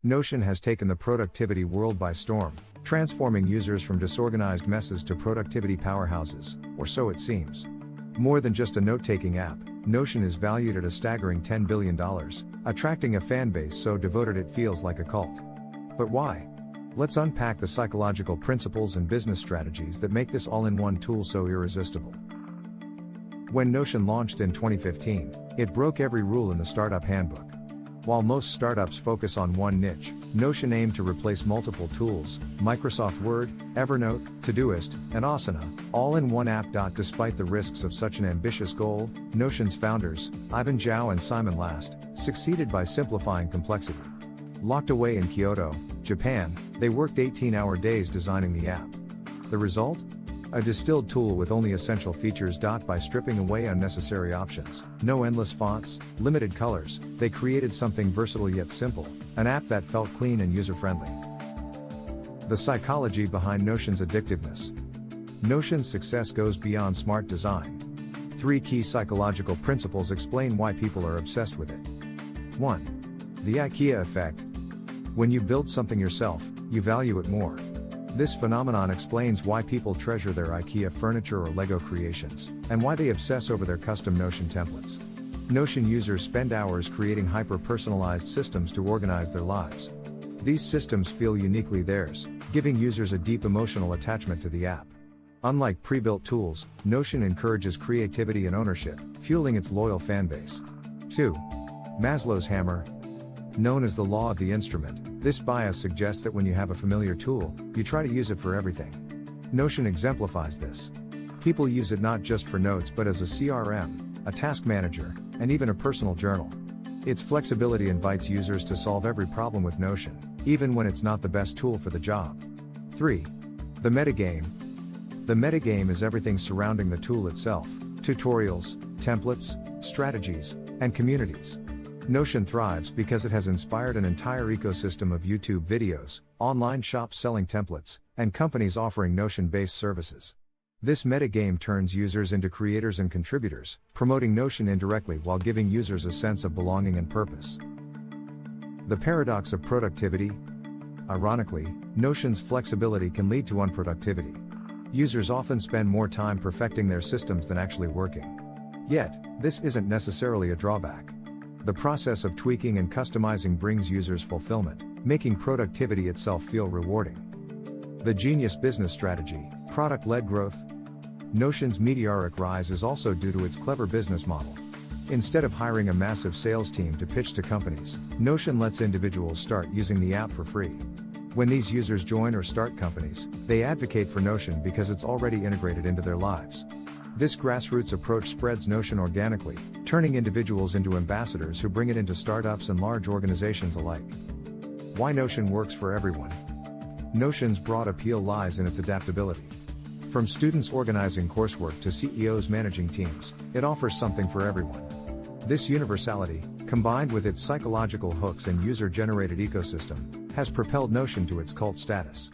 Notion has taken the productivity world by storm, transforming users from disorganized messes to productivity powerhouses, or so it seems. More than just a note-taking app, Notion is valued at a staggering $10 billion, attracting a fanbase so devoted it feels like a cult. But why? Let's unpack the psychological principles and business strategies that make this all-in-one tool so irresistible. When Notion launched in 2015, it broke every rule in the startup handbook. While most startups focus on one niche, Notion aimed to replace multiple tools, Microsoft Word, Evernote, Todoist, and Asana, all in one app. Despite the risks of such an ambitious goal, Notion's founders, Ivan Zhao and Simon Last, succeeded by simplifying complexity. Locked away in Kyoto, Japan, they worked 18-hour days designing the app. The result? A distilled tool with only essential features. By stripping away unnecessary options, no endless fonts, limited colors, they created something versatile yet simple, an app that felt clean and user-friendly. The psychology behind Notion's addictiveness. Notion's success goes beyond smart design. 3 key psychological principles explain why people are obsessed with it. 1. The IKEA effect. When you build something yourself, you value it more. This phenomenon explains why people treasure their IKEA furniture or Lego creations, and why they obsess over their custom Notion templates. Notion users spend hours creating hyper-personalized systems to organize their lives. These systems feel uniquely theirs, giving users a deep emotional attachment to the app. Unlike pre-built tools, Notion encourages creativity and ownership, fueling its loyal fanbase. 2. Maslow's hammer. Known as the law of the instrument, this bias suggests that when you have a familiar tool, you try to use it for everything. Notion exemplifies this. People use it not just for notes but as a CRM, a task manager, and even a personal journal. Its flexibility invites users to solve every problem with Notion, even when it's not the best tool for the job. 3. The metagame. The metagame is everything surrounding the tool itself: tutorials, templates, strategies, and communities. Notion thrives because it has inspired an entire ecosystem of YouTube videos, online shops selling templates, and companies offering Notion-based services. This metagame turns users into creators and contributors, promoting Notion indirectly while giving users a sense of belonging and purpose. The paradox of productivity. Ironically, Notion's flexibility can lead to unproductivity. Users often spend more time perfecting their systems than actually working. Yet, this isn't necessarily a drawback. The process of tweaking and customizing brings users fulfillment, making productivity itself feel rewarding. The genius business strategy, product-led growth. Notion's meteoric rise is also due to its clever business model. Instead of hiring a massive sales team to pitch to companies, Notion lets individuals start using the app for free. When these users join or start companies, they advocate for Notion because it's already integrated into their lives. This grassroots approach spreads Notion organically, turning individuals into ambassadors who bring it into startups and large organizations alike. Why Notion works for everyone. Notion's broad appeal lies in its adaptability. From students organizing coursework to CEOs managing teams, it offers something for everyone. This universality, combined with its psychological hooks and user-generated ecosystem, has propelled Notion to its cult status.